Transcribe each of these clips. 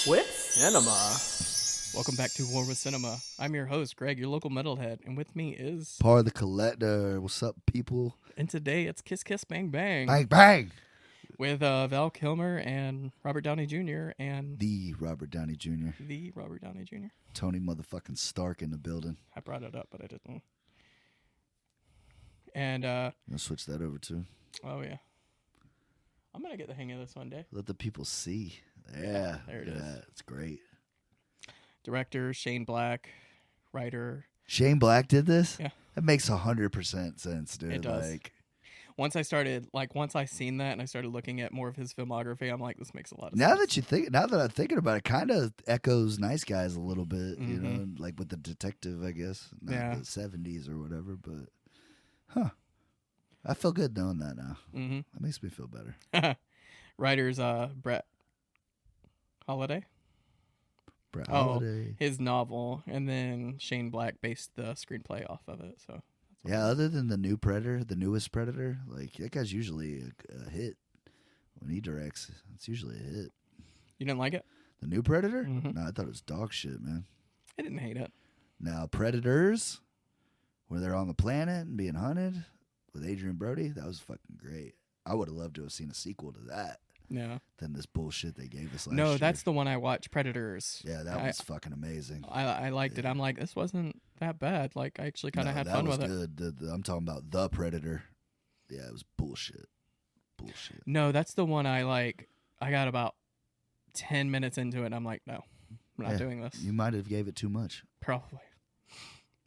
with cinema. Welcome back to War with Cinema. I'm your host, Greg, your local metalhead, and with me is... Par the Collector. What's up, people? And today it's Kiss Kiss Bang Bang. Bang, bang! With Val Kilmer and Robert Downey Jr. and... The Robert Downey Jr. The Robert Downey Jr. Tony motherfucking Stark in the building. I brought it up, but I didn't. And, I'm going to switch that over too. oh yeah. I'm going to get the hang of this one day. Let the people see. Yeah. There it is. It's great. Director, Shane Black. Writer. Shane Black did this? Yeah. That makes 100% sense, dude. It does. Like, Once I seen that and I started looking at more of his filmography, I'm like, this makes a lot of now sense. that I'm thinking about it, kind of echoes Nice Guys a little bit, you know, Mhm. like with the detective, I guess. Not Yeah. the 70s or whatever, but, I feel good knowing that now. Mm-hmm. That makes me feel better. Writer's Brett Holiday. Brett Oh. Holiday. His novel, and then Shane Black based the screenplay off of it. So that's what Yeah, other than the new Predator, the newest Predator, like that guy's usually a hit when he directs. It's usually a hit. You didn't like it? The new Predator? Mhm. No, I thought it was dog shit, man. I didn't hate it. Now Predators, where they're on the planet and being hunted with Adrian Brody, that was fucking great. I would have loved to have seen a sequel to that No, than this bullshit they gave us last no, year. that's the one I watched. Predators. Yeah, that was fucking amazing. I liked it. I'm like, this wasn't that bad. Like, I actually kind of had that fun was with it. good. I'm talking about the Predator. Yeah, it was bullshit. Bullshit. No, that's the one I like. I got about 10 minutes into it, and I'm like, no, I'm not Yeah, doing this. You might have gave it too much. Probably.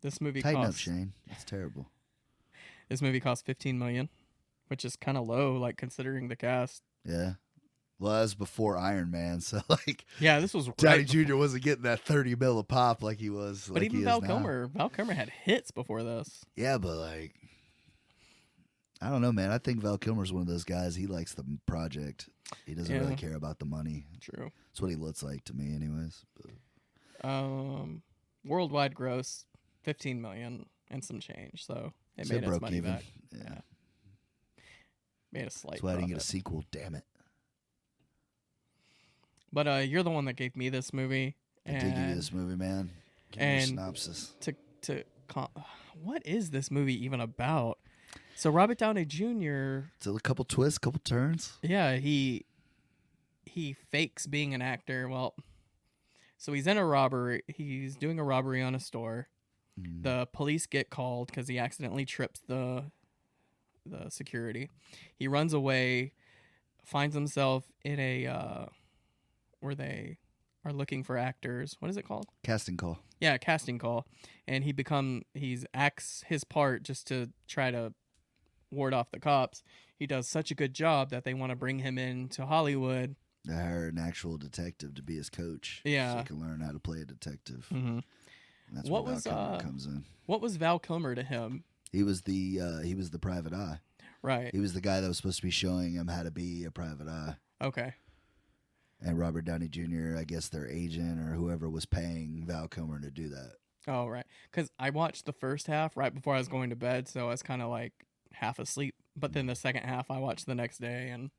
This movie Tighten up, cost Shane. That's terrible. $15 million, which is kind of low, like considering the cast. Yeah. Well, that was before Iron Man, so like Yeah, this was Downey right before- Jr. wasn't getting that 30 mil a pop like he was. But like even he Val is now. Kilmer had hits before this. Yeah, but like, I don't know, man. I think Val Kilmer's one of those guys. He likes the project. He doesn't Yeah. really care about the money. True. That's what he looks like to me, anyways. But Worldwide gross $15 million and some change, so it so made its broke money even. back. Yeah. Made a slight That's why I didn't get a profit. sequel. Damn it. But you're the one that gave me this movie. I did give you this movie, man. Give me a and- synopsis. What is this movie even about? So Robert Downey Jr. So a couple twists, couple turns. Yeah, he fakes being an actor. Well, so he's in a robbery. He's doing a robbery on a store. Mm. The police get called because he accidentally trips the security. He runs away, finds himself in a where they are looking for actors. What is it called? Casting call. Yeah, a casting call. And he's acts his part just to try to ward off the cops. He does such a good job that they want to bring him into Hollywood. I hired an actual detective to be his coach. Yeah. So he can learn how to play a detective. Mm-hmm. And that's What where was, Val Kilmer comes in. What was Val Kilmer to him? He was the private eye. Right. He was the guy that was supposed to be showing him how to be a private eye. Okay. And Robert Downey Jr., I guess their agent or whoever was paying Val Kilmer to do that. Oh, right. Because I watched the first half right before I was going to bed, so I was kind of like half asleep. But then the second half I watched the next day, and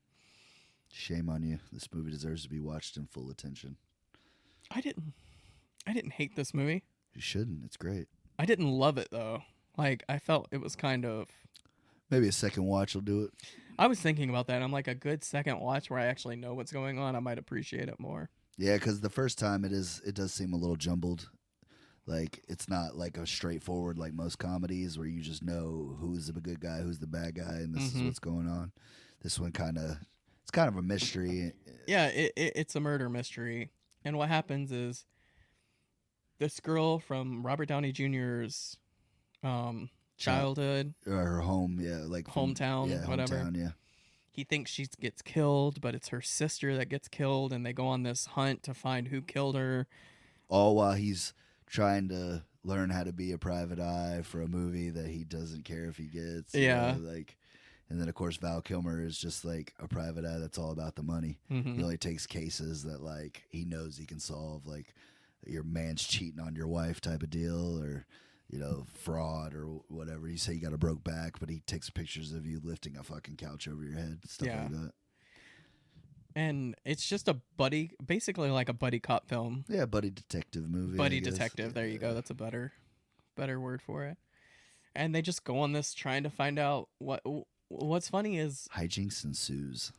Shame on you. This movie deserves to be watched in full attention. I didn't hate this movie. You shouldn't. It's great. I didn't love it though. Like, I felt it was kind of... Maybe a second watch will do it. I was thinking about that. I'm like, a good second watch where I actually know what's going on, I might appreciate it more. Yeah, because the first time it does seem a little jumbled. Like, it's not like a straightforward like most comedies where you just know who's the good guy, who's the bad guy, and this is Mhm. what's going on. This one it's kind of a mystery. Yeah, it's a murder mystery. And what happens is this girl from Robert Downey Jr.'s childhood, Or her home, yeah, like Hometown, whatever. Hometown, yeah. he thinks she gets killed, but it's her sister that gets killed, and they go on this hunt to find who killed her. All while he's trying to learn how to be a private eye for a movie that he doesn't care if he gets. you Yeah. know, like, and then of course Val Kilmer is just like a private eye that's all about the money. Mhm. He only takes cases that like he knows he can solve, like your man's cheating on your wife type of deal, or fraud or whatever. You say you got a broke back, but he takes pictures of you lifting a fucking couch over your head, stuff Yeah. like that. And it's just a buddy, basically like a buddy cop film. Yeah, buddy detective movie. I Buddy guess. detective. There you Yeah. go. That's a better word for it. And they just go on this trying to find out what's funny is Hijinks ensues.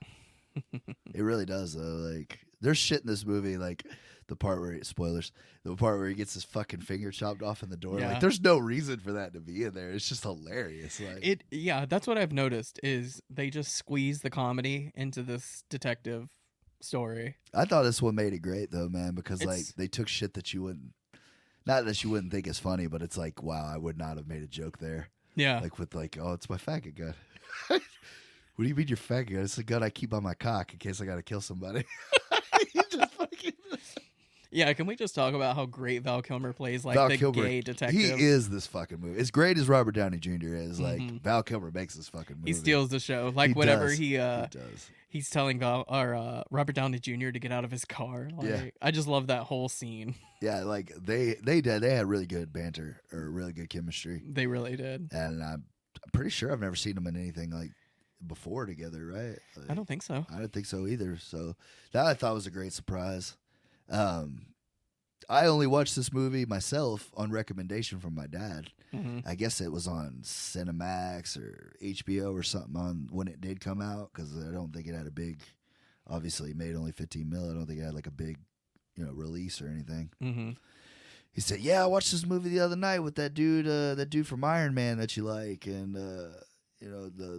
It really does though. Like there's shit in this movie, like the part where spoilers, the part where he gets his fucking finger chopped off in the door. Yeah. Like there's no reason for that to be in there. It's just hilarious. Like that's what I've noticed is they just squeeze the comedy into this detective story. I thought this one made it great though, man, because like It's- they took shit that you wouldn't, not that you wouldn't think is funny, but it's like, wow, I would not have made a joke there. Yeah. Like with like, oh, it's my faggot gun. What do you mean your faggot gun? It's a gun I keep on my cock in case I gotta kill somebody. You just fucking... Yeah, can we just talk about how great Val Kilmer plays like Val the Kilmer, gay detective? He is this fucking movie. As great as Robert Downey Jr. is, like Mhm. Val Kilmer makes this fucking movie. He steals the show. Like He whenever does. he does. he's telling Robert Downey Jr. to get out of his car. Like, Yeah. I just love that whole scene. Yeah, like they had really good banter or really good chemistry, They really did. and I'm pretty sure I've never seen them in anything like before together, right? Like, I don't think so. I didn't think so either. So that I thought was a great surprise. I only watched this movie myself on recommendation from my dad. Hmm. I guess it was on Cinemax or HBO or something on when it did come out, because I don't think it had a big. Obviously, it made only 15 mil. I don't think it had like a big, release or anything. Hmm. He said, "Yeah, I watched this movie the other night with that dude from Iron Man that you like, and the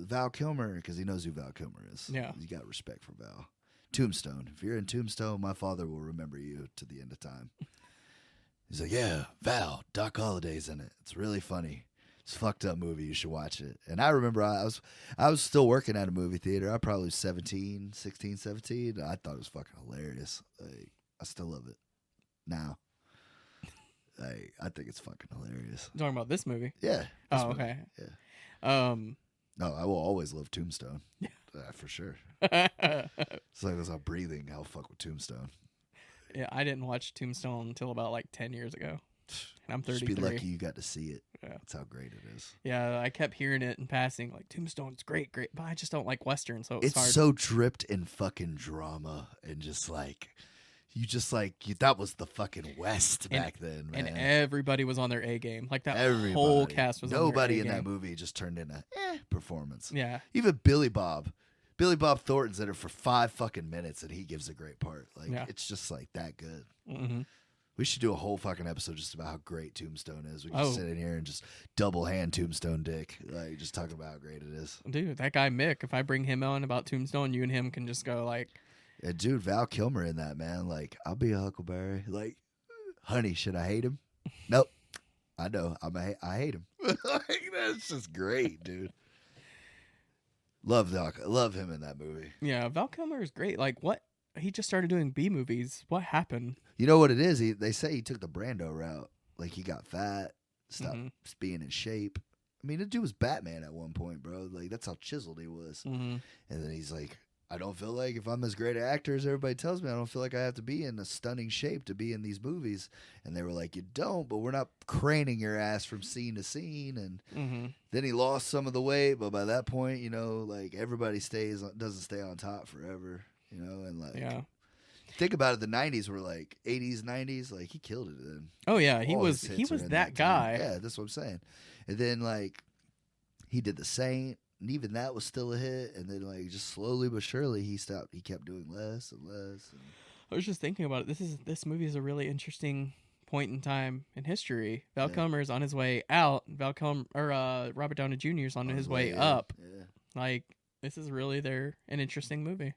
Val Kilmer, because he knows who Val Kilmer is. Yeah. He's got respect for Val. Tombstone. If you're in Tombstone, my father will remember you to the end of time." He's like, "Yeah, Val, Doc Holliday's in it. It's really funny. It's a fucked up movie. You should watch it." And I remember I was still working at a movie theater. I probably was 16, 17. I thought it was fucking hilarious. Like, I still love it now. Like, I think it's fucking hilarious. Talking about this movie. Yeah. Oh, okay. Yeah. No, I will always love Tombstone. Yeah. For sure. It's like as I'm breathing, I'll fuck with Tombstone. Yeah, I didn't watch Tombstone until about like 10 years ago. And I'm Just 33. be lucky you got to see it. Yeah. That's how great it is. Yeah, I kept hearing it in passing, like Tombstone's great, but I just don't like Western, so It's hard. so dripped in fucking drama and just like that was the fucking West back then, man. And everybody was on their A game. Like that Everybody. whole cast was Nobody on in their A that game. movie just turned in a performance. Yeah. Even Billy Bob Thornton's in it for 5 fucking minutes and he gives a great part. Like Yeah. it's just like that good. Hmm. We should do a whole fucking episode just about how great Tombstone is. We can just sit in here and just double hand Tombstone dick. Like, just talking about how great it is. Dude, that guy Mick, if I bring him on about Tombstone, you and him can just go like, And dude, Val Kilmer in that, man. Like, I'll be a Huckleberry. Like, honey, should I hate him? Nope. I know. I hate him. Like, that's just great, dude. Love him in that movie. yeah, Val Kilmer is great. Like, what? He just started doing B movies. What happened? You know what it is? They say he took the Brando route. Like, he got fat, stopped Mhm. being in shape. I mean, the dude was Batman at one point, bro. Like, that's how chiseled he was. Mm-hmm. And then he's like, I don't feel like if I'm as great an actor as everybody tells me, I don't feel like I have to be in a stunning shape to be in these movies. And they were like, you don't, but we're not craning your ass from scene to scene. And Mm-hmm. then he lost some of the weight, but by that point, like everybody doesn't stay on top forever, and like, Yeah. think about it. The 90s were like 80s, 90s. Like he killed it then. Oh yeah, he All was his he hits are was in that time. guy. Yeah, that's what I'm saying. And then like he did The Saint, and even that was still a hit. And then like just slowly but surely he stopped. He kept doing less and less. I was just thinking about it. This movie is a really interesting point in time in history. Val Yeah. Kilmer is on his way out. Robert Downey Jr. is on his way in. up. Yeah. Like this is really an interesting movie.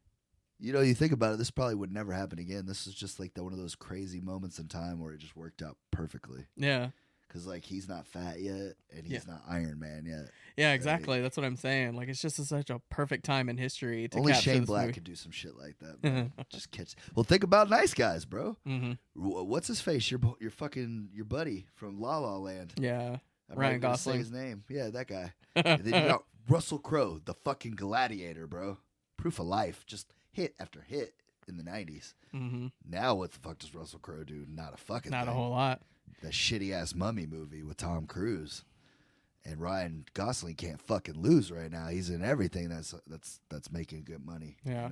You think about it, this probably would never happen again. This is just like one of those crazy moments in time where it just worked out perfectly. Yeah. Because like he's not fat yet, and he's not Iron Man yet. Yeah, exactly. That's what I'm saying. Like it's just such a perfect time in history to Only capture Shane this Black movie. could do some shit like that. Man. Just catch. Well, think about Nice Guys, bro. Mm-hmm. What's his face? Your buddy from La La Land. Yeah. I'm Ryan not gonna say Gosling. his name. Yeah, that guy. And then you got Russell Crowe, the fucking gladiator, bro. Proof of Life, just hit after hit in the 90s. Mm-hmm. Now what the fuck does Russell Crowe do? Not a fucking Not thing. a whole lot. That shitty ass Mummy movie with Tom Cruise. And Ryan Gosling can't fucking lose right now. He's in everything that's making good money. Yeah.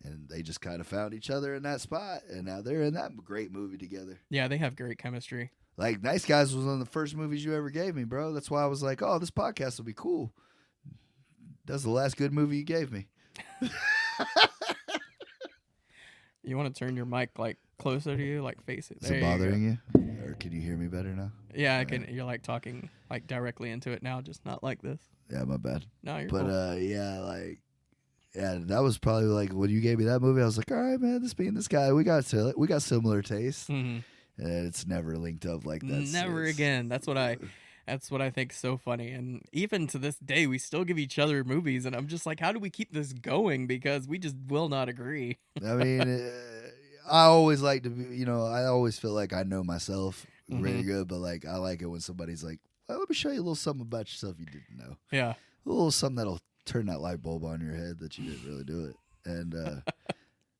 And they just kind of found each other in that spot, and now they're in that great movie together. Yeah, they have great chemistry. Like, Nice Guys was one of the first movies you ever gave me, bro. That's why I was like, oh, this podcast will be cool. That's the last good movie you gave me. You want to turn your mic like closer to you, like face it. Is it bothering you? Or can you hear me better now? Yeah, I can. You're like talking like directly into it now, just not like this. Yeah, my bad. No, you're But cool. yeah, that was probably like when you gave me that movie. I was like, all right, man, this guy, we got similar tastes, Mhm. and it's never linked up like that. Never since. again. That's what I think is so funny. And even to this day, we still give each other movies, and I'm just like, how do we keep this going? Because we just will not agree. I mean, I always like to be, I always feel like I know myself really good, but like I like it when somebody's like, well, let me show you a little something about yourself you didn't know. Yeah. A little something that'll turn that light bulb on your head that you didn't really do it. And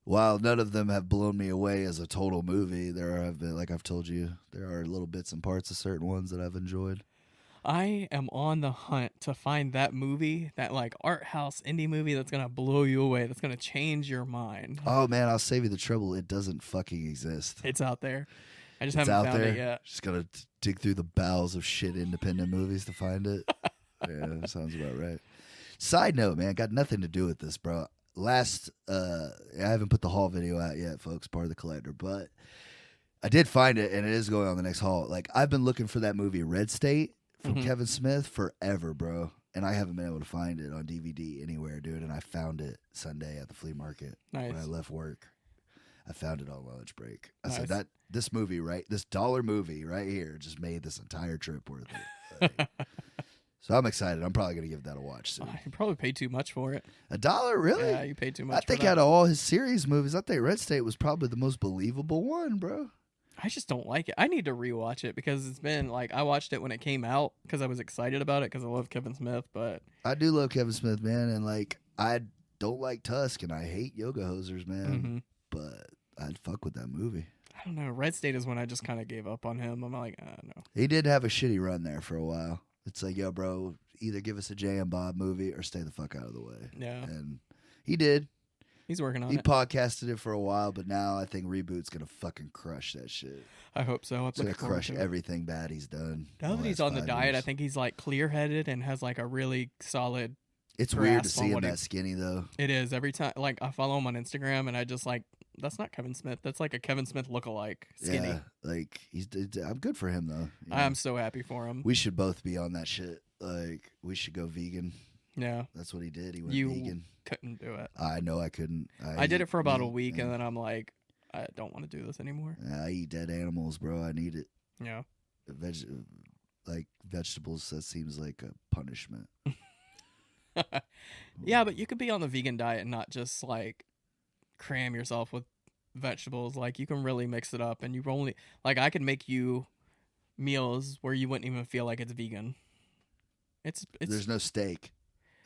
while none of them have blown me away as a total movie, there have been, like I've told you, there are little bits and parts of certain ones that I've enjoyed. I am on the hunt to find that movie, that like art house indie movie that's going to blow you away, that's going to change your mind. Oh, man, I'll save you the trouble. It doesn't fucking exist. It's out there. I just It's haven't out found there. it yet. Just got to dig through the bowels of shit independent movies to find it. Yeah, that sounds about right. Side note, man, got nothing to do with this, bro. I haven't put the haul video out yet, folks, part of the collector, but I did find it, and it is going on the next haul. Like, I've been looking for that movie Red State from Kevin Smith forever, bro, and I haven't been able to find it on DVD anywhere, dude, and I found it Sunday at the flea market Nice. when I left work. I found it on lunch break. I Nice. said, this movie, this dollar movie right here just made this entire trip worth it. Like, so I'm excited. I'm probably going to give that a watch soon. You probably paid too much for it. $1, really? Yeah, you paid too much. I think for that. out of all his series movies, I think Red State was probably the most believable one, bro. I just don't like it. I need to rewatch it because it's been like I watched it when it came out because I was excited about it because I love Kevin Smith. But I do love Kevin Smith, man, and like I don't like Tusk and I hate Yoga Hosers, man. But I'd fuck with that movie. I don't know. Red State is when I just kind of gave up on him. I'm like, no. He did have a shitty run there for a while. It's like, yo, bro, either give us a Jay and Bob movie or stay the fuck out of the way. Yeah. And he did. He's working on He it. podcasted it for a while, but now I think Reboot's going to fucking crush that shit. I hope so. It's going to crush everything bad he's done. Now that he's on the diet, I think he's like clear-headed and has like a really solid. It's weird to grasp on see him what that skinny, though. It is. Every time, like, I follow him on Instagram and I just like, that's not Kevin Smith. That's like a Kevin Smith lookalike. Skinny. Yeah, like, I'm good for him, though. You know? I'm so happy for him. We should both be on that shit. Like, we should go vegan. Yeah. That's what he did. He went You vegan. couldn't do it. I know I couldn't. I did eat it for about a meat, week and then I'm like, I don't want to do this anymore. I eat dead animals, bro. I need it. Yeah. Like vegetables, that seems like a punishment. Yeah, but you could be on the vegan diet and not just like cram yourself with vegetables. Like you can really mix it up and you only like I could make you meals where you wouldn't even feel like it's vegan. It's There's no steak.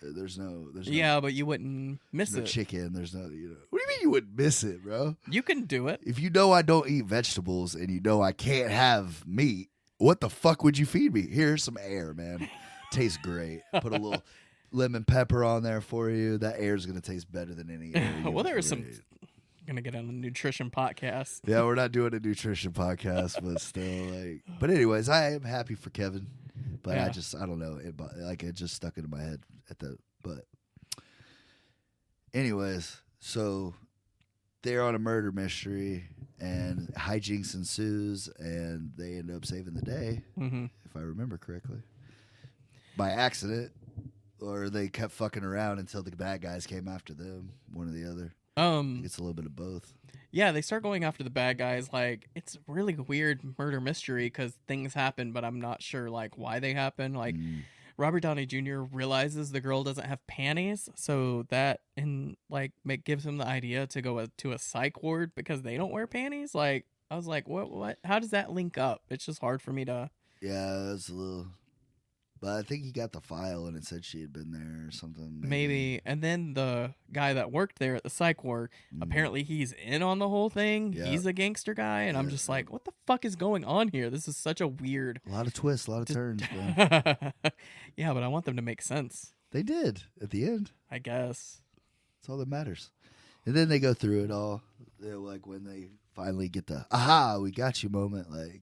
There's no yeah, but you wouldn't miss no it. chicken. There's no What do you mean you wouldn't miss it, bro? You can do it. If you know I don't eat vegetables and you know I can't have meat, what the fuck would you feed me? Here's some air, man. Tastes great. Put a little lemon pepper on there for you. That air's gonna taste better than any air. Well, there was some. Gonna get on a nutrition podcast. Yeah, we're not doing a nutrition podcast, but still, like. But anyways, I am happy for Kevin, but Yeah. I don't know, it just stuck into my head but. Anyways, so they're on a murder mystery, and hijinks ensues, and they end up saving the day, if I remember correctly, by accident, or they kept fucking around until the bad guys came after them, one or the other. It's a little bit of both. Yeah, they start going after the bad guys. Like it's really weird murder mystery because things happen, but I'm not sure like why they happen. Like Robert Downey Jr. realizes the girl doesn't have panties, so that gives him the idea to go to a psych ward because they don't wear panties. Like I was like, what? How does that link up? It's just hard for me to. Yeah, that's a little. But I think he got the file and it said she had been there or something. Maybe. And then the guy that worked there at the psych ward, apparently he's in on the whole thing. Yeah. He's a gangster guy. And I'm just like, what the fuck is going on here? This is such a weird. A lot of twists, a lot of turns, man. Yeah, but I want them to make sense. They did at the end. I guess. That's all that matters. And then they go through it all. They're like when they finally get the aha, we got you moment. Like,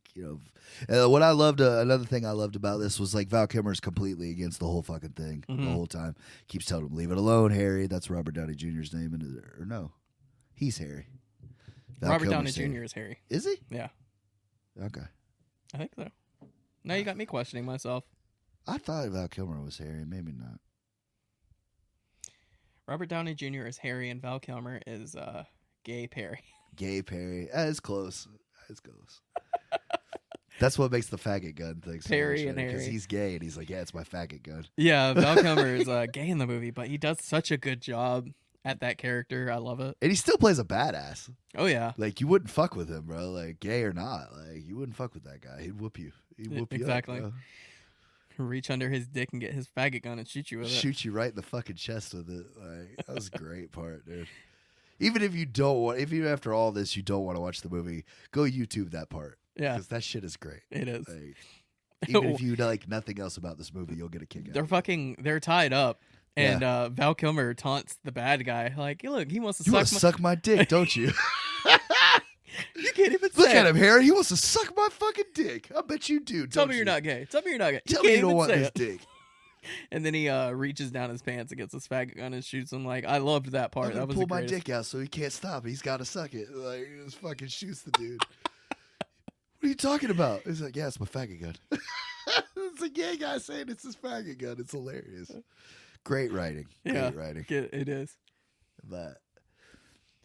what I loved, another thing I loved about this was like Val Kilmer's completely against the whole fucking thing the whole time. Keeps telling him, leave it alone, Harry. That's Robert Downey Jr.'s name. Or no, he's Harry. Robert Downey Jr. is Harry. Is he? Yeah. Okay. I think so. Now you got me questioning myself. I thought Val Kilmer was Harry. Maybe not. Robert Downey Jr. is Harry, and Val Kilmer is Gay Perry. Gay Perry. It's close. It's close. That's what makes the faggot gun thing so Perry much, and Harry. because he's gay, and he's like, yeah, it's my faggot gun. Yeah, Val Kilmer is gay in the movie, but he does such a good job at that character. I love it. And he still plays a badass. Oh, yeah. Like, you wouldn't fuck with him, bro. Like, gay or not. Like, you wouldn't fuck with that guy. He'd whoop you. He'd whoop exactly. you up, Reach under his dick and get his faggot gun and shoot you with it. Shoot you right in the fucking chest with it. Like, that was a great part, dude. Even if you don't want, if you after all this you don't want to watch the movie, go YouTube that part. Yeah, because that shit is great. It is. Like, even if you like nothing else about this movie, you'll get a kick out of it. They're tied up, and Val Kilmer taunts the bad guy like, "Look, he wants to suck my dick, don't you?" You can't even look say at him, Harry. He wants to suck my fucking dick. I bet you do. Tell me you're not gay. Tell me you're not gay. Tell me you don't want this dick. And then he reaches down his pants and gets his faggot gun and shoots him. Like, I loved that part. That was pull my dick out so he can't stop. He's got to suck it. Like, he just fucking shoots the dude. What are you talking about? He's like, yeah, it's my faggot gun. It's a gay guy saying it's his faggot gun. It's hilarious. Great writing. Great writing. It is. But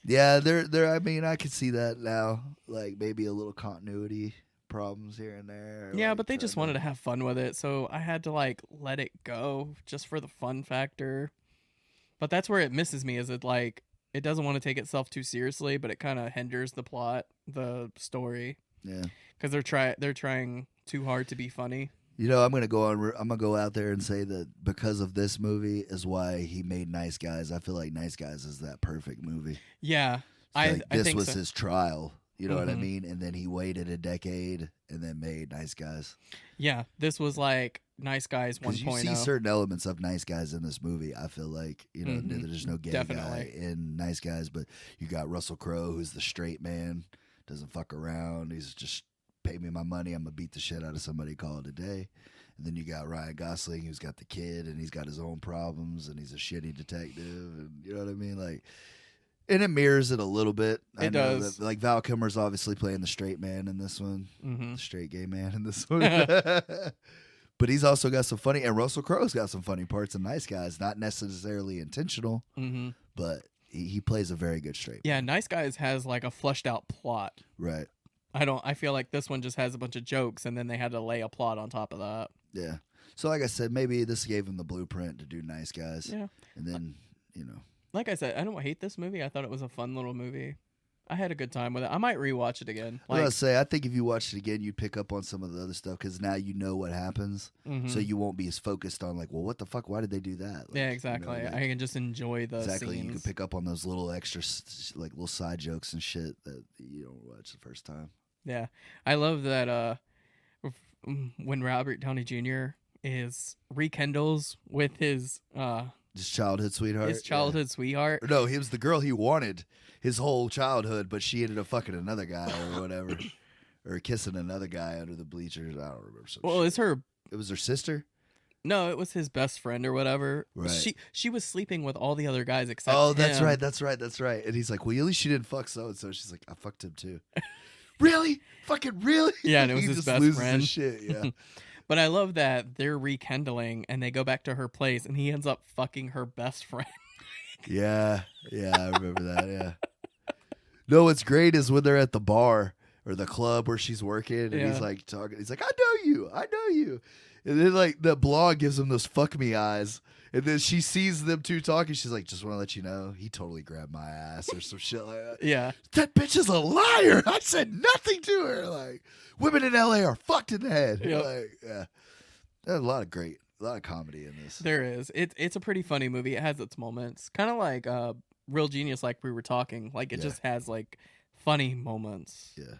yeah, there. I mean, I could see that now. Like maybe a little continuity problems here and there. Yeah, like but they just wanted to have fun with it, so I had to like let it go just for the fun factor. But that's where it misses me. Is it like it doesn't want to take itself too seriously, but it kind of hinders the plot, the story. Yeah, because they're trying too hard to be funny. You know, I'm gonna go out there and say that because of this movie is why he made Nice Guys. I feel like Nice Guys is that perfect movie. Yeah, I think this was so. his trial. You know what I mean? And then he waited a decade and then made Nice Guys. Yeah, this was like Nice Guys 1.0. Because you see certain elements of Nice Guys in this movie. I feel like, there's no gay guy in Nice Guys, but you got Russell Crowe, who's the straight man, doesn't fuck around. He's just, pay me my money, I'm going to beat the shit out of somebody, call it a day. And then you got Ryan Gosling, who's got the kid, and he's got his own problems, and he's a shitty detective, and you know what I mean? Like, and it mirrors it a little bit. It does. That, like Val Kilmer's obviously playing the straight man in this one, the straight gay man in this one. But he's also got some funny, and Russell Crowe's got some funny parts in Nice Guys. Not necessarily intentional, but he plays a very good straight man. Yeah, Nice Guys has like a fleshed out plot. Right. I feel like this one just has a bunch of jokes, and then they had to lay a plot on top of that. Yeah. So like I said, maybe this gave him the blueprint to do Nice Guys. Yeah. And then, Like I said, I don't hate this movie. I thought it was a fun little movie. I had a good time with it. I might rewatch it again. I was gonna say, I think if you watched it again, you'd pick up on some of the other stuff because now you know what happens, so you won't be as focused on like, well, what the fuck? Why did they do that? Like, yeah, exactly. I can just enjoy the exactly. scenes. You can pick up on those little extra, like little side jokes and shit that you don't watch the first time. Yeah, I love that. When Robert Downey Jr. is rekindles with his childhood sweetheart. His childhood sweetheart. No, he was the girl he wanted his whole childhood, but she ended up fucking another guy or whatever, or kissing another guy under the bleachers. I don't remember. Well, it's her. It was her sister. No, it was his best friend or whatever. Right. She was sleeping with all the other guys except. Oh, that's him. right. That's right. That's right. And he's like, well, at least she didn't fuck so and so. She's like, I fucked him too. Really? Fucking really? Yeah, and it was he his just best loses friend. His shit. Yeah. But I love that they're rekindling and they go back to her place and he ends up fucking her best friend. Yeah, I remember that. Yeah. No, what's great is when they're at the bar or the club where she's working, and he's like talking. He's like, I know you. And then like the blonde gives him those fuck me eyes. And then she sees them two talking. She's like, just want to let you know, he totally grabbed my ass or some shit like that. Yeah. That bitch is a liar. I said nothing to her. Like, women in LA are fucked in the head. Yep. Like, yeah. There's a lot of comedy in this. There is. It's a pretty funny movie. It has its moments. Kind of like Real Genius, like we were talking. Like, it just has, like, funny moments. Yeah.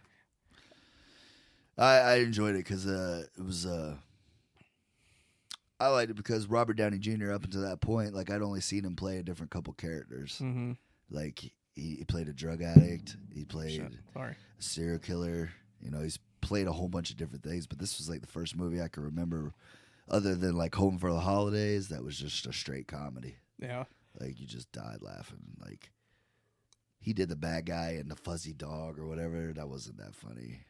I enjoyed it because it was... I liked it because Robert Downey Jr. up until that point, like I'd only seen him play a different couple characters. Mm-hmm. Like he played a drug addict. He played Shit. Sorry. a serial killer. You know, he's played a whole bunch of different things, but this was like the first movie I can remember other than like Home for the Holidays that was just a straight comedy. Yeah. Like you just died laughing. Like he did the bad guy and the fuzzy dog or whatever. That wasn't that funny.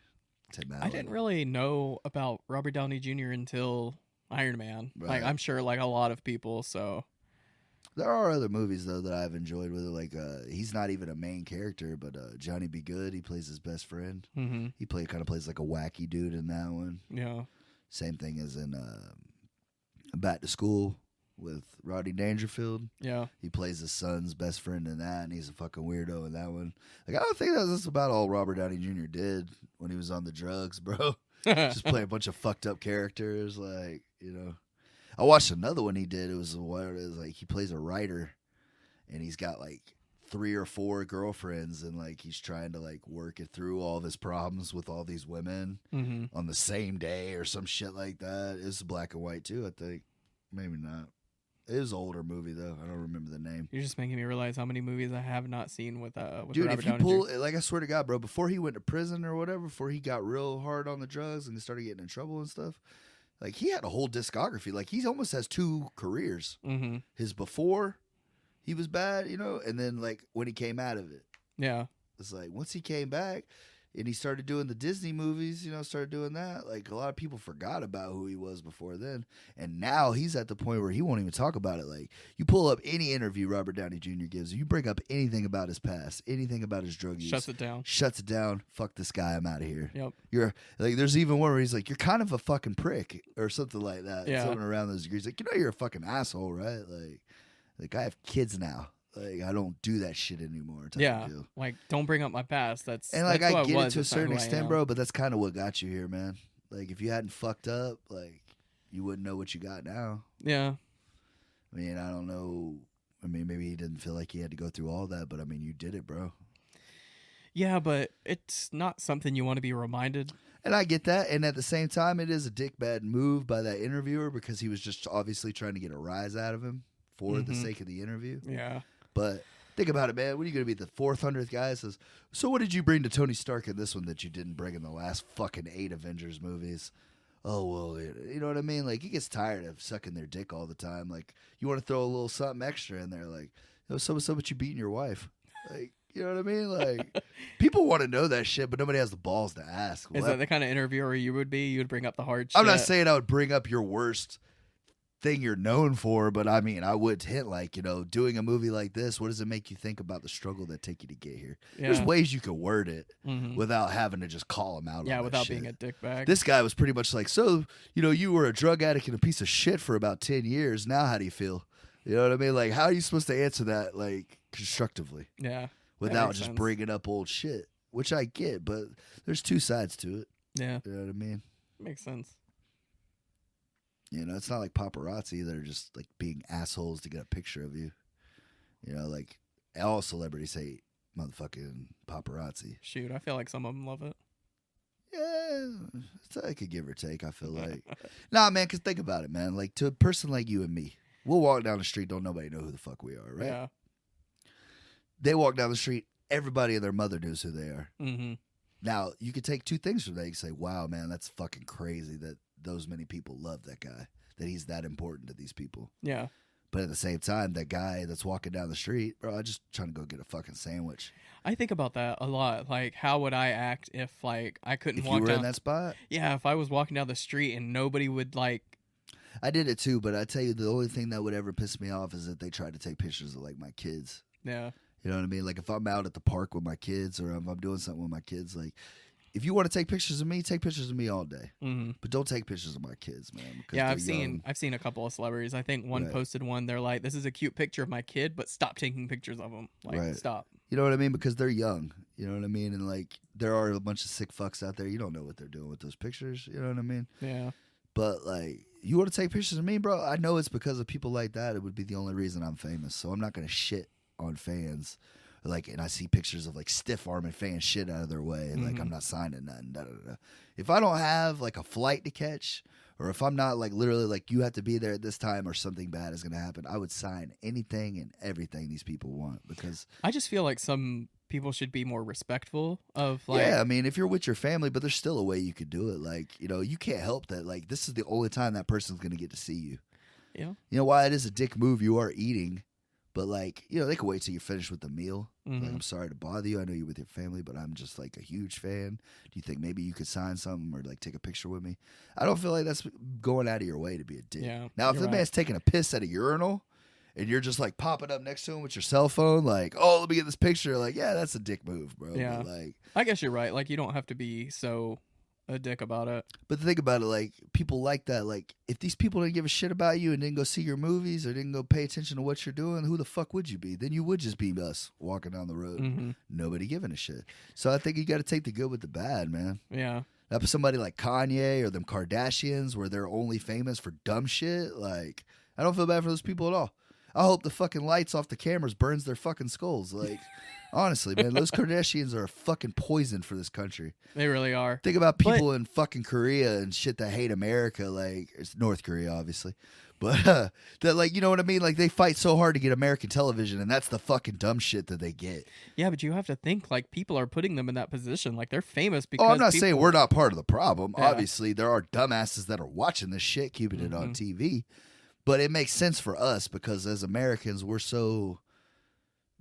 Tim Allen. I didn't really know about Robert Downey Jr. until Iron Man. Right. Like I'm sure like a lot of people. So There are other movies though that I've enjoyed with it. Like he's not even a main character, but Johnny Be Good. He plays his best friend. mm-hmm. He kind of plays like a wacky dude in that one. Yeah. Same thing as in Back to School with Rodney Dangerfield. Yeah. He plays his son's best friend in that, and he's a fucking weirdo in that one. Like I don't think that's about all Robert Downey Jr. did when he was on the drugs, bro. Just play a bunch of fucked up characters, like you know. I watched another one he did. It was like he plays a writer, and he's got like 3 or 4 girlfriends, and like he's trying to like work it through all of his problems with all these women mm-hmm. on the same day or some shit like that. It's black and white too, I think. Maybe not. It is an older movie though. I don't remember the name. You're just making me realize how many movies I have not seen with Dude, Robert if you Downey pull, Jr. like I swear to God, bro, before he went to prison or whatever, before he got real hard on the drugs and started getting in trouble and stuff, like he had a whole discography. Like he almost has 2 careers. Mm-hmm. His before he was bad, you know, and then like when he came out of it. Yeah. It's like once he came back and he started doing the Disney movies, you know, started doing that, like a lot of people forgot about who he was before then. And now he's at the point where he won't even talk about it. Like you pull up any interview Robert Downey Jr. gives, you bring up anything about his past, anything about his drug use. Shuts it down. Fuck this guy. I'm out of here. Yep. You're like, there's even one where he's like, you're kind of a fucking prick or something like that. Yeah. Something around those degrees. Like, you know, you're a fucking asshole, right? Like I have kids now. Like I don't do that shit anymore. Yeah, like don't bring up my past. That's and like that's I who get was. it to a That's not certain who I extent, am. bro. But that's kind of what got you here, man. Like if you hadn't fucked up, like you wouldn't know what you got now. Yeah, I mean, I don't know. I mean, maybe he didn't feel like he had to go through all that, but I mean, you did it, bro. yeah, but it's not something you want to be reminded. And I get that. And at the same time, it is a dick bad move by that interviewer because he was just obviously trying to get a rise out of him for the sake of the interview. Yeah, but. Think about it, man. What are you going to be, the 400th guy that says, so what did you bring to Tony Stark in this one that you didn't bring in the last fucking 8 Avengers movies? Oh, well, you know what I mean? Like, he gets tired of sucking their dick all the time. Like, you want to throw a little something extra in there. Like, so what's up with you beating your wife? Like, you know what I mean? Like, people want to know that shit, but nobody has the balls to ask. Is that the kind of interviewer you would be? You would bring up the hard shit? I'm not saying I would bring up your worst thing you're known for, but I mean, I would hint like, you know, doing a movie like this, what does it make you think about the struggle that take you to get here? Yeah. There's ways you could word it without having to just call him out. Yeah, on without that being shit. a dickbag. This guy was pretty much like, so, you know, you were a drug addict and a piece of shit for about 10 years. Now how do you feel? You know what I mean? Like, how are you supposed to answer that, like, constructively? Yeah. Without just bringing up old shit, which I get, but there's 2 sides to it. Yeah. You know what I mean? Makes sense. You know, it's not like paparazzi that are just like being assholes to get a picture of you. You know, like all celebrities hate motherfucking paparazzi. Shoot, I feel like some of them love it. Yeah, it's like a give or take, I feel like. Nah, man, because think about it, man. Like to a person like you and me, we'll walk down the street, don't nobody know who the fuck we are, right? Yeah. They walk down the street, everybody and their mother knows who they are. Mm-hmm. Now, you could take 2 things from that. You can say, wow, man, that's fucking crazy that those many people love that guy, that he's that important to these people. Yeah. But at the same time, that guy that's walking down the street, bro, I'm just trying to go get a fucking sandwich. I think about that a lot. Like, how would I act if, like, I couldn't If walk you were down in that spot? Yeah, if I was walking down the street and nobody would, like... I did it too, but I tell you, the only thing that would ever piss me off is that they try to take pictures of, like, my kids. Yeah. You know what I mean? Like, if I'm out at the park with my kids or if I'm doing something with my kids, like... If you want to take pictures of me, take pictures of me all day. Mm-hmm. But don't take pictures of my kids, man. Yeah, I've seen a couple of celebrities. I think one posted one. They're like, "This is a cute picture of my kid, but stop taking pictures of him. Like, stop." You know what I mean? Because they're young. You know what I mean? And like, there are a bunch of sick fucks out there. You don't know what they're doing with those pictures. You know what I mean? Yeah. But like, you want to take pictures of me, bro? I know it's because of people like that. It would be the only reason I'm famous. So I'm not gonna shit on fans. Like, and I see pictures of like stiff arming fans shit out of their way, and like I'm not signing nothing. Da, da, da. If I don't have like a flight to catch, or if I'm not like literally like you have to be there at this time or something bad is going to happen, I would sign anything and everything these people want because I just feel like some people should be more respectful of like. yeah, I mean, if you're with your family, but there's still a way you could do it. Like, you can't help that. Like, this is the only time that person's going to get to see you. Yeah. You know, while it is a dick move, you are eating, but like, they can wait till you're finished with the meal. Mm-hmm. Like, I'm sorry to bother you. I know you're with your family, but I'm just like a huge fan. Do you think maybe you could sign something or like take a picture with me? I don't feel like that's going out of your way to be a dick. Yeah, now, if the man's taking a piss at a urinal and you're just like popping up next to him with your cell phone, like, oh, let me get this picture. Like, yeah, that's a dick move, bro. Yeah. But, like, I guess you're right. Like, you don't have to be so a dick about it. But think about it, like, people like that. Like, if these people didn't give a shit about you and didn't go see your movies or didn't go pay attention to what you're doing, who the fuck would you be? Then you would just be us walking down the road. Mm-hmm. Nobody giving a shit. So I think you got to take the good with the bad, man. Yeah. Now, for somebody like Kanye or them Kardashians where they're only famous for dumb shit, like, I don't feel bad for those people at all. I hope the fucking lights off the cameras burns their fucking skulls. Like, honestly, man, those Kardashians are a fucking poison for this country. They really are. Think about people in fucking Korea and shit that hate America. Like, it's North Korea, obviously. But that, like, you know what I mean? Like, they fight so hard to get American television, and that's the fucking dumb shit that they get. Yeah, but you have to think, like, people are putting them in that position. Like, they're famous because. Oh, I'm not saying we're not part of the problem. Yeah. Obviously, there are dumbasses that are watching this shit, keeping it on TV. But it makes sense for us because as Americans, we're so,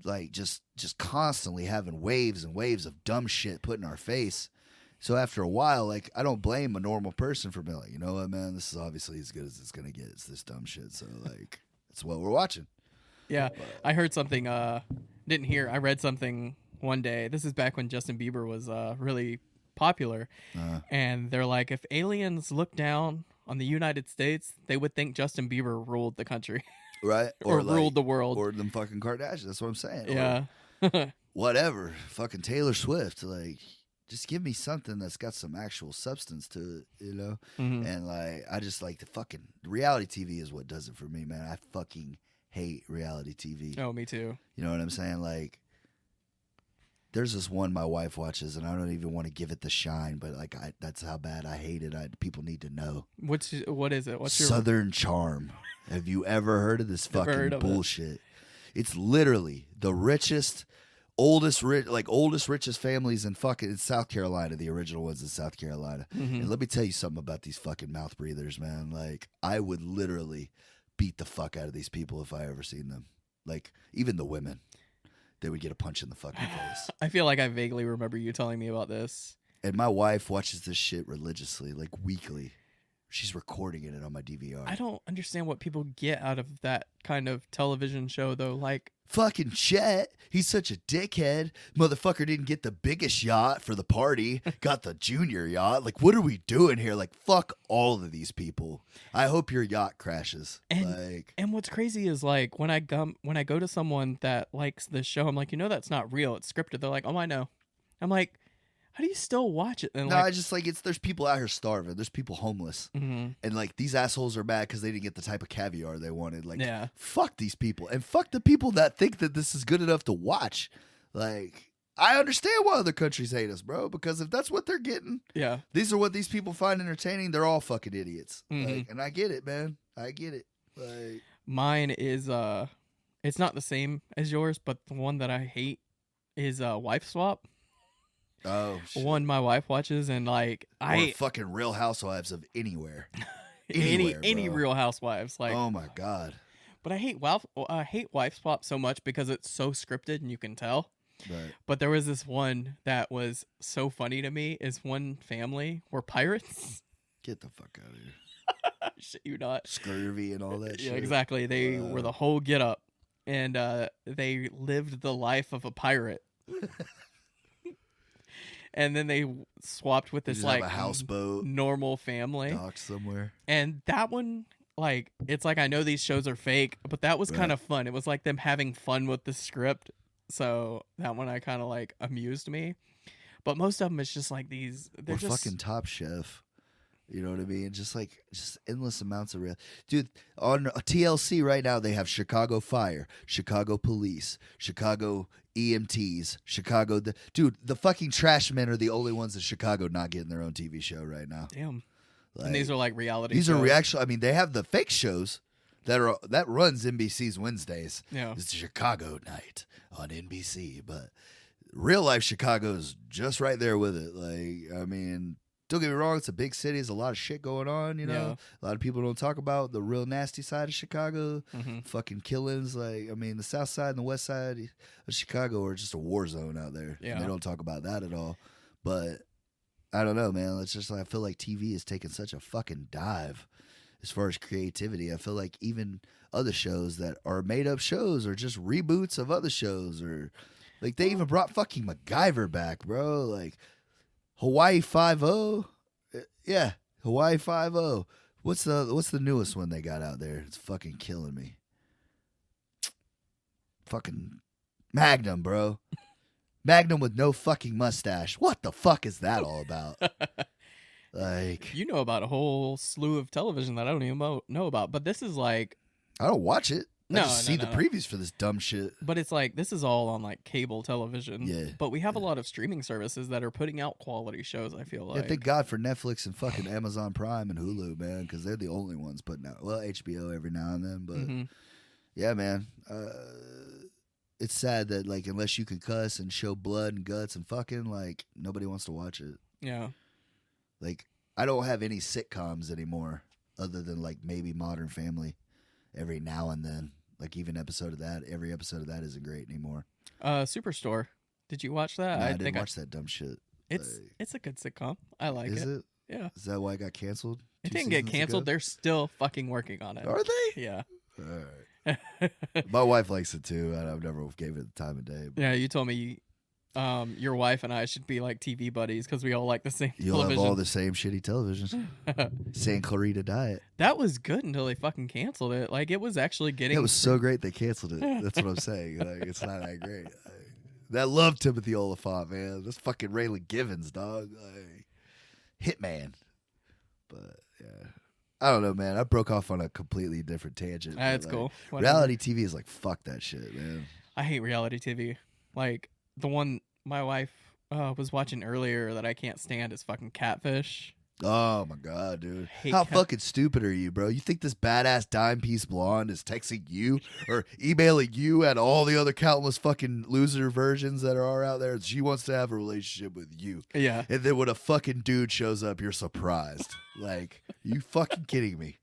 like, just constantly having waves and waves of dumb shit put in our face. So after a while, like, I don't blame a normal person for being like, you know what, man, this is obviously as good as it's going to get. It's this dumb shit. So, like, it's what we're watching. Yeah. I heard something, I read something one day. This is back when Justin Bieber was really popular. And they're like, if aliens look down on the United States, they would think Justin Bieber ruled the country. Right? or like, ruled the world. Or them fucking Kardashians. That's what I'm saying. Yeah. Or whatever. Fucking Taylor Swift. Like, just give me something that's got some actual substance to it, you know? Mm-hmm. And, like, I just like the fucking reality TV is what does it for me, man. I fucking hate reality TV. Oh, me too. You know what I'm saying? Like, there's this one my wife watches, and I don't even want to give it the shine, but like that's how bad I hate it. People need to know. What is it? What's your Southern Charm? Have you ever heard of this fucking bullshit? It's literally the richest, richest families in fucking South Carolina. The original ones in South Carolina. Mm-hmm. And let me tell you something about these fucking mouth breathers, man. Like, I would literally beat the fuck out of these people if I ever seen them. Like, even the women. They would get a punch in the fucking face. I feel like I vaguely remember you telling me about this. And my wife watches this shit religiously, like weekly. She's recording it on my DVR. I don't understand what people get out of that kind of television show, though. Like, fucking Chet, he's such a dickhead. Motherfucker didn't get the biggest yacht for the party, got the junior yacht. Like, what are we doing here? Like, fuck all of these people. I hope your yacht crashes. And what's crazy is, like, when I go to someone that likes this show, I'm like, that's not real. It's scripted. They're like, oh, I know. I'm like, how do you still watch it? And no, I just like there's people out here starving. There's people homeless. Mm-hmm. And like these assholes are mad because they didn't get the type of caviar they wanted. Like, yeah. Fuck these people. And fuck the people that think that this is good enough to watch. Like, I understand why other countries hate us, bro. Because if that's what they're getting, yeah, these are what these people find entertaining, they're all fucking idiots. Mm-hmm. Like, and I get it, man. I get it. Like, mine is it's not the same as yours, but the one that I hate is Wife Swap. Oh, shit. One my wife watches, and like or fucking Real Housewives of anywhere. any Real Housewives. Like, oh my god. But I hate Wife Swap so much because it's so scripted and you can tell. Right. But there was this one that was so funny to me. Is one family were pirates. Get the fuck out of here. Shit, you not. Scurvy and all that shit. Yeah, exactly. They were the whole get up, and they lived the life of a pirate. And then they swapped with this like a houseboat, normal family, docked somewhere. And that one, like, it's like I know these shows are fake, but that was kind of fun. It was like them having fun with the script. So that one I kind of like amused me. But most of them it's just like these. They're just fucking Top Chef. You know what I mean? Just endless amounts of real. Dude, on TLC right now, they have Chicago Fire, Chicago Police, Chicago EMTs, Chicago. Dude, the fucking trash men are the only ones in Chicago not getting their own TV show right now. Damn. Like, And these are like reality these shows. are reaction. I mean, they have the fake shows that runs NBC's Wednesdays. Yeah. It's Chicago night on NBC, but real life Chicago is just right there with it. Like, I mean, don't get me wrong, it's a big city. There's a lot of shit going on, you know. A lot of people don't talk about the real nasty side of Chicago. Fucking killings. Like, I mean, the south side and the west side of Chicago are just a war zone out there. Yeah. And they don't talk about that at all. But I don't know, man. It's just like, I feel like TV is taking such a fucking dive as far as creativity. I feel like even other shows that are made up shows or just reboots of other shows, or like they even brought fucking MacGyver back, bro. Like Hawaii 5-0. Yeah, Hawaii 5-0. What's the newest one they got out there? It's fucking killing me. Fucking Magnum, bro. Magnum with no fucking mustache. What the fuck is that all about? Like, you know about a whole slew of television that I don't even know about, but this is like, I don't watch it. I No, just no, see no, the no. previews for this dumb shit. but it's like this is all on like cable television. Yeah. But we have a lot of streaming services that are putting out quality shows. I feel Yeah, like. thank God for Netflix and fucking Amazon Prime and Hulu, man, because they're the only ones putting out. Well, HBO every now and then, but Mhm. yeah, man. It's sad that like unless you can cuss and show blood and guts and fucking, like nobody wants to watch it. Yeah. Like I don't have any sitcoms anymore, other than like maybe Modern Family, every now and then. Like even every episode of that isn't great anymore. Superstore. Did you watch that? Nah, I didn't watch that dumb shit. It's a good sitcom. I like Is it? Yeah. Is that why it got canceled? It 2 didn't get seasons canceled. ago? They're still fucking working on it. Are they? Yeah. All right. My wife likes it too, and I've never gave it the time of day. But Yeah, you told me your wife and I should be like TV buddies because we all like the same you'll television. have all the same shitty televisions. San Clarita Diet. That was good until they fucking canceled it. Like it was actually getting. It was so great they canceled it. That's what I'm saying. Like, it's not that great. I love Timothy Oliphant, man. That's fucking Raylan Givens, dog. Like, Hitman. But yeah, I don't know, man. I broke off on a completely different tangent. That's but, cool. like, Whatever. reality TV is like fuck that shit, man. I hate reality TV. Like the one my wife was watching earlier that I can't stand is fucking Catfish. Oh my god, dude! Hate How fucking stupid are you, bro? You think this badass dime piece blonde is texting you or emailing you and all the other countless fucking loser versions that are out there? She wants to have a relationship with you, Yeah. and then when a fucking dude shows up, you're surprised. Like, you fucking kidding me?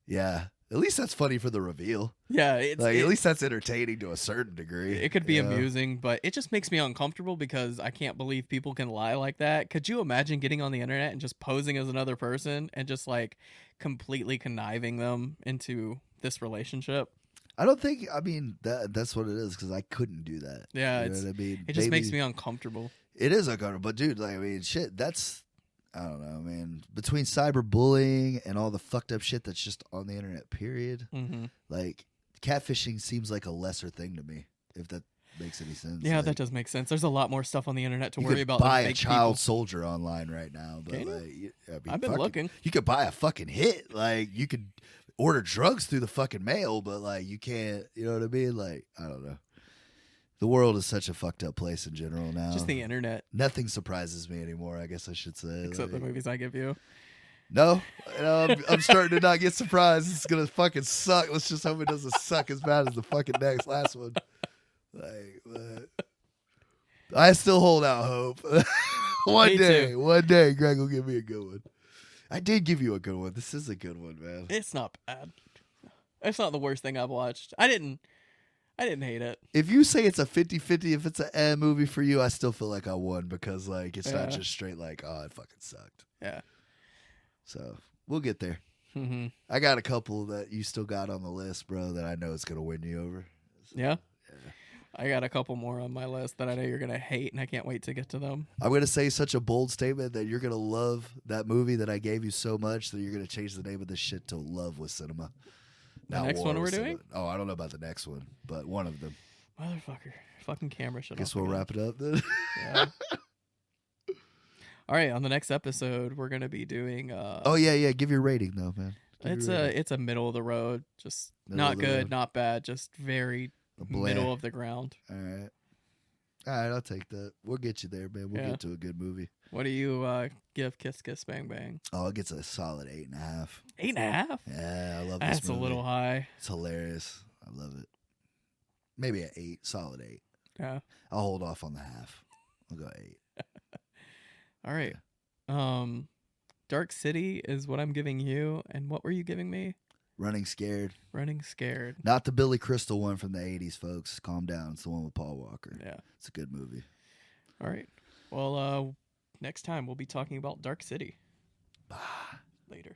Yeah, at least that's funny for the reveal. Yeah. It's Like, at least that's entertaining to a certain degree. it could be you know? amusing, but it just makes me uncomfortable because I can't believe people can lie like that. Could you imagine getting on the internet and just posing as another person and just like completely conniving them into this relationship? I don't think. I mean, that's what it is because I couldn't do that. Yeah, you know what I mean. It just makes Maybe- me uncomfortable. It is uncomfortable, but dude, like I mean, shit. That's I don't know, man. Between cyberbullying and all the fucked up shit that's just on the internet, period. Mm-hmm. Like catfishing seems like a lesser thing to me, if that makes any sense. Yeah, like, that does make sense. There's a lot more stuff on the internet to you worry could about. buy than a fake child people. soldier online right now, but Can you? like, I mean, I've been looking. You could buy a fucking hit. Like you could order drugs through the fucking mail, but like you can't. You know what I mean? Like I don't know. The world is such a fucked up place in general now. Just the internet, Nothing surprises me anymore, I guess I should say. except Like, the movies I give you. no, I'm starting to not get surprised. It's going to fucking suck. Let's just hope it doesn't suck as bad as the fucking last one. Like, but I still hold out hope. Me too. One day, Greg will give me a good one. I did give you a good one. This is a good one, man. It's not bad. It's not the worst thing I've watched. I didn't hate it. If you say it's a 50-50, if it's a movie for you, I still feel like I won because like it's not Yeah. just straight like, oh, it fucking sucked. Yeah. So we'll get there. Mm-hmm. I got a couple that you still got on the list, bro, that I know is gonna win you over. So, Yeah. I got a couple more on my list that I know you're gonna hate, and I can't wait to get to them. I'm gonna say such a bold statement that you're gonna love that movie that I gave you so much that you're gonna change the name of this shit to Love with Cinema. The Not next War one we're with doing? Cinema. Oh, I don't know about the next one, but one of them. Motherfucker. Fucking camera shut Guess off we'll again. wrap it up then. Yeah. All right, on the next episode, we're gonna be doing. Oh yeah. Give your rating though, man. Give It's your rating. a middle of the road, just Middle not of the good, road. not bad, just very A bland. middle of the ground. All right. All right, I'll take that. We'll get you there, man. We'll Yeah. get to a good movie. What do you give Kiss Kiss Bang Bang? Oh, it gets a solid 8.5. 8.5? Yeah, I love this That's movie. a little high. It's hilarious. I love it. Maybe an 8, solid 8. Yeah. I'll hold off on the half. I'll go 8. All right. Dark City is what I'm giving you, and what were you giving me? Running Scared. Running Scared. Not the Billy Crystal one from the 80s, folks. Calm down. It's the one with Paul Walker. Yeah. It's a good movie. All right. Well, next time we'll be talking about Dark City. Bye. Later.